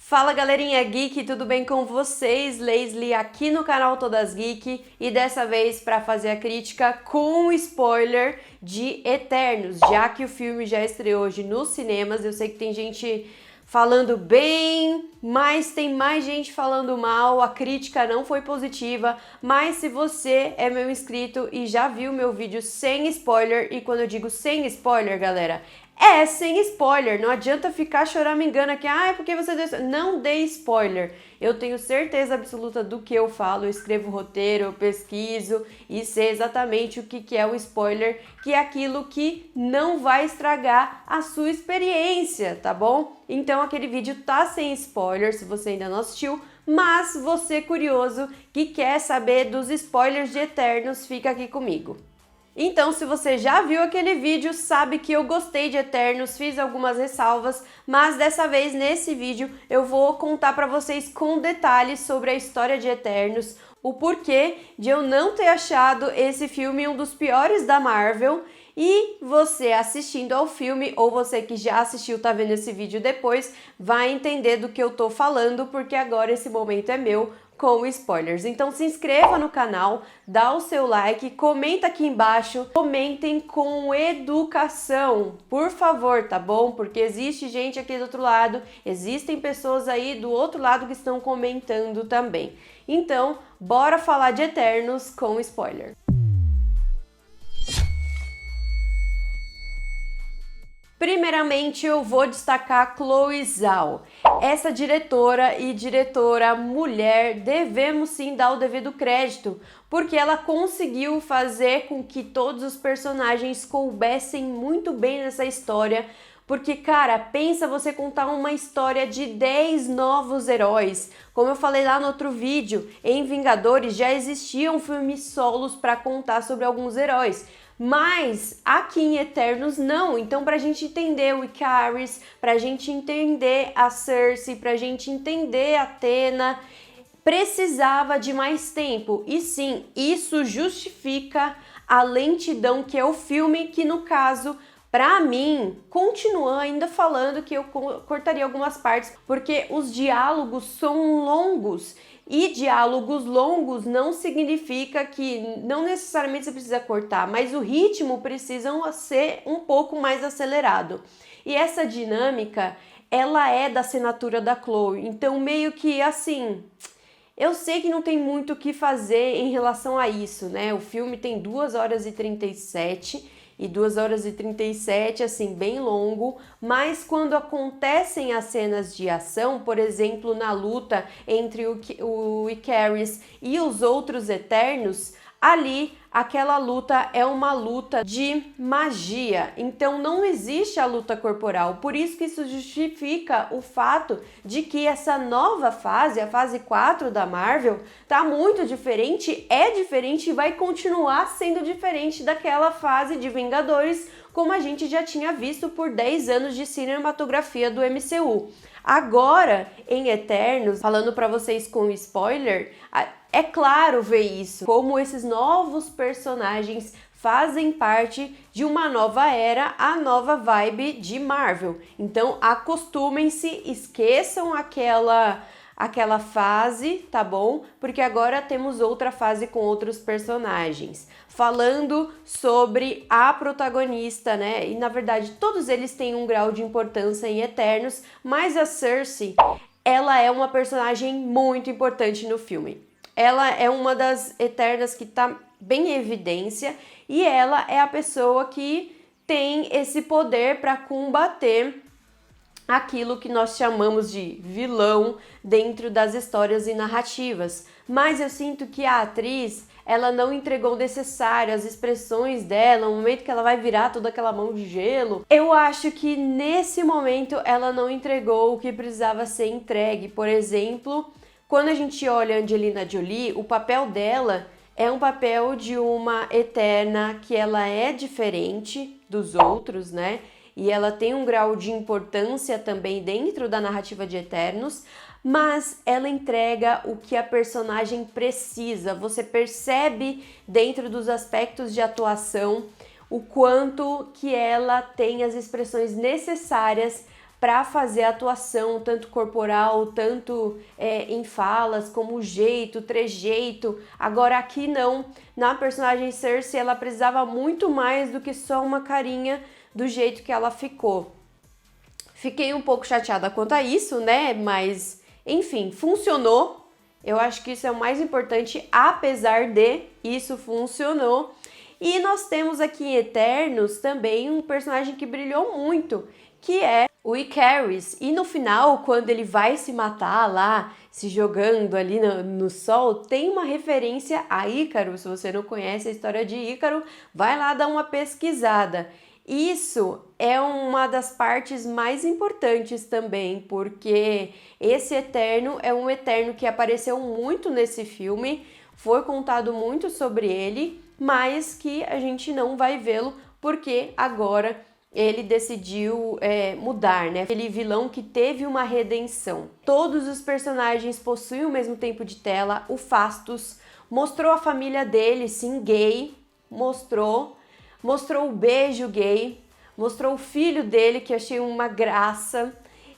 Fala galerinha geek, tudo bem com vocês? Leslie aqui no canal Todas Geek e dessa vez para fazer a crítica com spoiler de Eternos, já que o filme já estreou hoje nos cinemas. Eu sei que tem gente falando bem, mas tem mais gente falando mal, a crítica não foi positiva, mas se você é meu inscrito e já viu meu vídeo sem spoiler, e quando eu digo sem spoiler, galera, é sem spoiler, não adianta ficar choramingando aqui, é porque você deu... Não dê spoiler, eu tenho certeza absoluta do que eu falo, eu escrevo roteiro, eu pesquiso e sei exatamente o que é o spoiler, que é aquilo que não vai estragar a sua experiência, tá bom? Então aquele vídeo tá sem spoiler, se você ainda não assistiu, mas você curioso que quer saber dos spoilers de Eternos, fica aqui comigo. Então, se você já viu aquele vídeo, sabe que eu gostei de Eternos, fiz algumas ressalvas, mas dessa vez, nesse vídeo, eu vou contar pra vocês com detalhes sobre a história de Eternos, o porquê de eu não ter achado esse filme um dos piores da Marvel, e você assistindo ao filme, ou você que já assistiu, tá vendo esse vídeo depois, vai entender do que eu tô falando, porque agora esse momento é meu, com spoilers. Então se inscreva no canal, dá o seu like, comenta aqui embaixo, comentem com educação, por favor, tá bom? Porque existe gente aqui do outro lado, existem pessoas aí do outro lado que estão comentando também. Então, bora falar de Eternos com spoiler. Primeiramente, eu vou destacar Chloe Zhao. Essa diretora mulher, devemos sim dar o devido crédito, porque ela conseguiu fazer com que todos os personagens coubessem muito bem nessa história, porque, cara, pensa você contar uma história de 10 novos heróis. Como eu falei lá no outro vídeo, em Vingadores já existiam filmes solos para contar sobre alguns heróis. Mas aqui em Eternos não, então pra gente entender o Ikaris, pra gente entender a Cersei, pra gente entender a Athena, precisava de mais tempo. E sim, isso justifica a lentidão que é o filme, que no caso, pra mim, continua ainda falando que eu cortaria algumas partes, porque os diálogos são longos. E diálogos longos não significa que não necessariamente você precisa cortar, mas o ritmo precisa ser um pouco mais acelerado. E essa dinâmica, ela é da assinatura da Chloe, então meio que assim... Eu sei que não tem muito o que fazer em relação a isso, né? O filme tem 2 horas e 37 e 2 horas e 37, assim, bem longo, mas quando acontecem as cenas de ação, por exemplo, na luta entre o Ikaris e os outros Eternos, ali, aquela luta é uma luta de magia, então não existe a luta corporal, por isso que isso justifica o fato de que essa nova fase, a fase 4 da Marvel, tá muito diferente, é diferente e vai continuar sendo diferente daquela fase de Vingadores, como a gente já tinha visto por 10 anos de cinematografia do MCU. Agora, em Eternos, falando pra vocês com spoiler, é claro ver isso, como esses novos personagens fazem parte de uma nova era, a nova vibe de Marvel. Então, acostumem-se, esqueçam aquela fase, tá bom? Porque agora temos outra fase com outros personagens. Falando sobre a protagonista, né? E na verdade, todos eles têm um grau de importância em Eternos, mas a Cersei, ela é uma personagem muito importante no filme. Ela é uma das Eternas que tá bem em evidência e ela é a pessoa que tem esse poder para combater aquilo que nós chamamos de vilão dentro das histórias e narrativas. Mas eu sinto que a atriz, ela não entregou o necessário, as expressões dela, no momento que ela vai virar toda aquela mão de gelo. Eu acho que nesse momento ela não entregou o que precisava ser entregue. Por exemplo, quando a gente olha a Angelina Jolie, o papel dela é um papel de uma Eterna que ela é diferente dos outros, né? E ela tem um grau de importância também dentro da narrativa de Eternos, mas ela entrega o que a personagem precisa. Você percebe dentro dos aspectos de atuação o quanto que ela tem as expressões necessárias para fazer a atuação, tanto corporal, tanto em falas, como jeito, trejeito. Agora aqui não, na personagem Cersei ela precisava muito mais do que só uma carinha do jeito que ela ficou. Fiquei um pouco chateada quanto a isso, né? Mas, enfim, funcionou. Eu acho que isso é o mais importante, apesar de isso funcionou. E nós temos aqui em Eternos também um personagem que brilhou muito, que é o Ikaris. E no final, quando ele vai se matar lá, se jogando ali no sol, tem uma referência a Ícaro. Se você não conhece a história de Ícaro, vai lá dar uma pesquisada. Isso é uma das partes mais importantes também, porque esse Eterno é um Eterno que apareceu muito nesse filme, foi contado muito sobre ele, mas que a gente não vai vê-lo porque agora ele decidiu mudar, né? Aquele vilão que teve uma redenção. Todos os personagens possuem o mesmo tempo de tela. O Phastos mostrou a família dele, sim, gay, mostrou o beijo gay, mostrou o filho dele, que eu achei uma graça.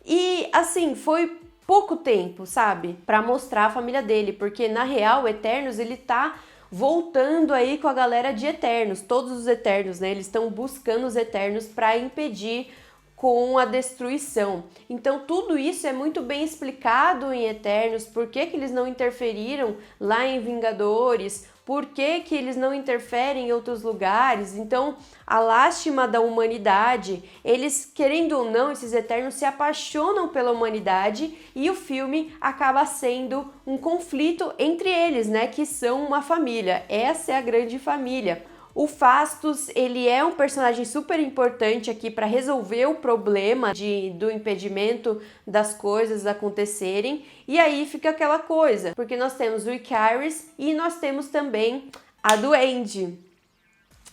E, assim, foi pouco tempo, sabe? Pra mostrar a família dele, porque, na real, o Eternos, ele tá voltando aí com a galera de Eternos. Todos os Eternos, né? Eles estão buscando os Eternos pra impedir com a destruição. Então tudo isso é muito bem explicado em Eternos, por que eles não interferiram lá em Vingadores, por que eles não interferem em outros lugares. Então a lástima da humanidade, eles querendo ou não, esses Eternos se apaixonam pela humanidade e o filme acaba sendo um conflito entre eles, né, que são uma família. Essa é a grande família. O Phastos, ele é um personagem super importante aqui para resolver o problema do impedimento das coisas acontecerem. E aí fica aquela coisa, porque nós temos o Ikaris e nós temos também a Duende.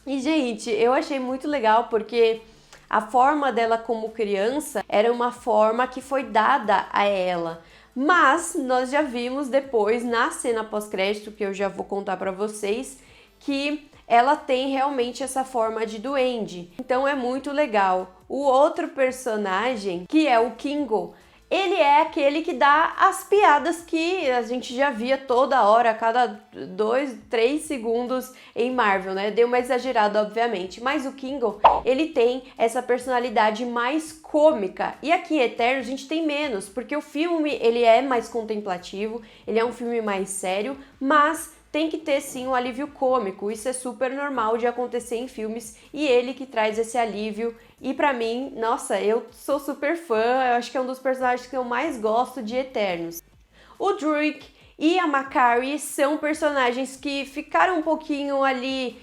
E, gente, eu achei muito legal porque a forma dela como criança era uma forma que foi dada a ela. Mas nós já vimos depois, na cena pós-crédito, que eu já vou contar para vocês, que ela tem realmente essa forma de duende. Então é muito legal. O outro personagem, que é o Kingo, ele é aquele que dá as piadas que a gente já via toda hora, a cada 2, 3 segundos em Marvel, né? Deu uma exagerada, obviamente. Mas o Kingo, ele tem essa personalidade mais cômica. E aqui em Eterno a gente tem menos, porque o filme, ele é mais contemplativo, ele é um filme mais sério, mas tem que ter sim um alívio cômico, isso é super normal de acontecer em filmes e ele que traz esse alívio. E pra mim, nossa, eu sou super fã, eu acho que é um dos personagens que eu mais gosto de Eternos. O Druig e a Makkari são personagens que ficaram um pouquinho ali,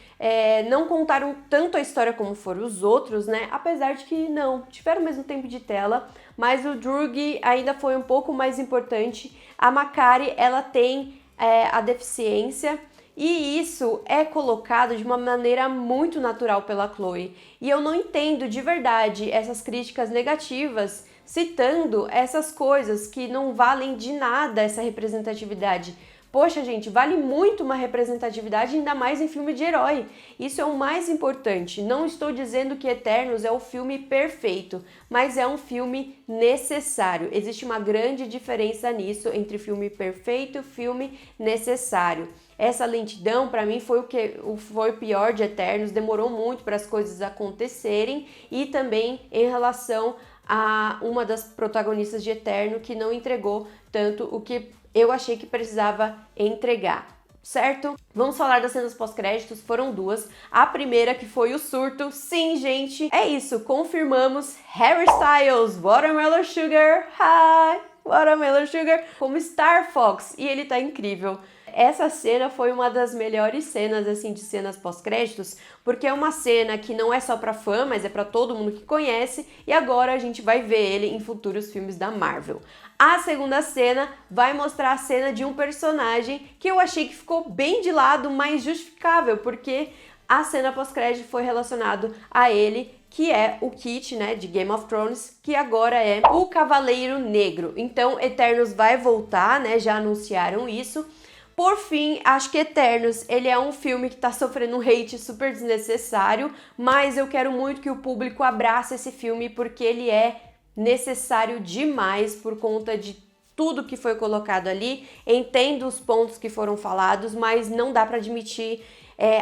não contaram tanto a história como foram os outros, né? Apesar de que não, tiveram o mesmo tempo de tela, mas o Druig ainda foi um pouco mais importante. A Makkari, ela tem a deficiência e isso é colocado de uma maneira muito natural pela Chloe. E eu não entendo de verdade essas críticas negativas citando essas coisas que não valem de nada essa representatividade. Poxa, gente, vale muito uma representatividade, ainda mais em filme de herói. Isso é o mais importante. Não estou dizendo que Eternos é o filme perfeito, mas é um filme necessário. Existe uma grande diferença nisso entre filme perfeito e filme necessário. Essa lentidão, para mim, foi o pior de Eternos. Demorou muito para as coisas acontecerem e também em relação a uma das protagonistas de Eterno que não entregou tanto o que eu achei que precisava entregar, certo? Vamos falar das cenas pós-créditos, foram duas. A primeira que foi o surto, sim, gente, é isso, confirmamos Harry Styles, Watermelon Sugar, hi, Watermelon Sugar, como Star Fox, e ele tá incrível. Essa cena foi uma das melhores cenas, assim, de cenas pós-créditos, porque é uma cena que não é só pra fã, mas é pra todo mundo que conhece, e agora a gente vai ver ele em futuros filmes da Marvel. A segunda cena vai mostrar a cena de um personagem que eu achei que ficou bem de lado, mas justificável, porque a cena pós-crédito foi relacionado a ele, que é o Kit, né, de Game of Thrones, que agora é o Cavaleiro Negro. Então, Eternos vai voltar, né, já anunciaram isso. Por fim, acho que Eternos, ele é um filme que tá sofrendo um hate super desnecessário, mas eu quero muito que o público abrace esse filme porque ele é necessário demais por conta de tudo que foi colocado ali. Entendo os pontos que foram falados, mas não dá para admitir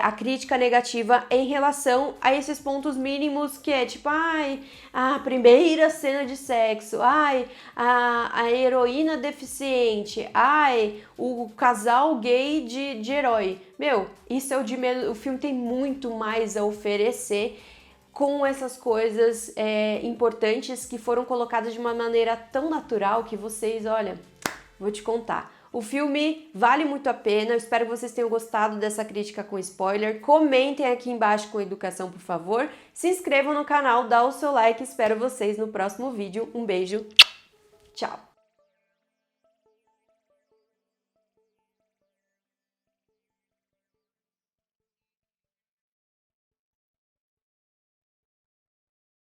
a crítica negativa em relação a esses pontos mínimos, que é tipo, ai, a primeira cena de sexo, ai, a heroína deficiente, ai, o casal gay de herói. Meu, isso é o de menos. O filme tem muito mais a oferecer com essas coisas importantes que foram colocadas de uma maneira tão natural que vocês, olha, vou te contar. O filme vale muito a pena, eu espero que vocês tenham gostado dessa crítica com spoiler. Comentem aqui embaixo com educação, por favor. Se inscrevam no canal, dá o seu like, espero vocês no próximo vídeo. Um beijo, tchau!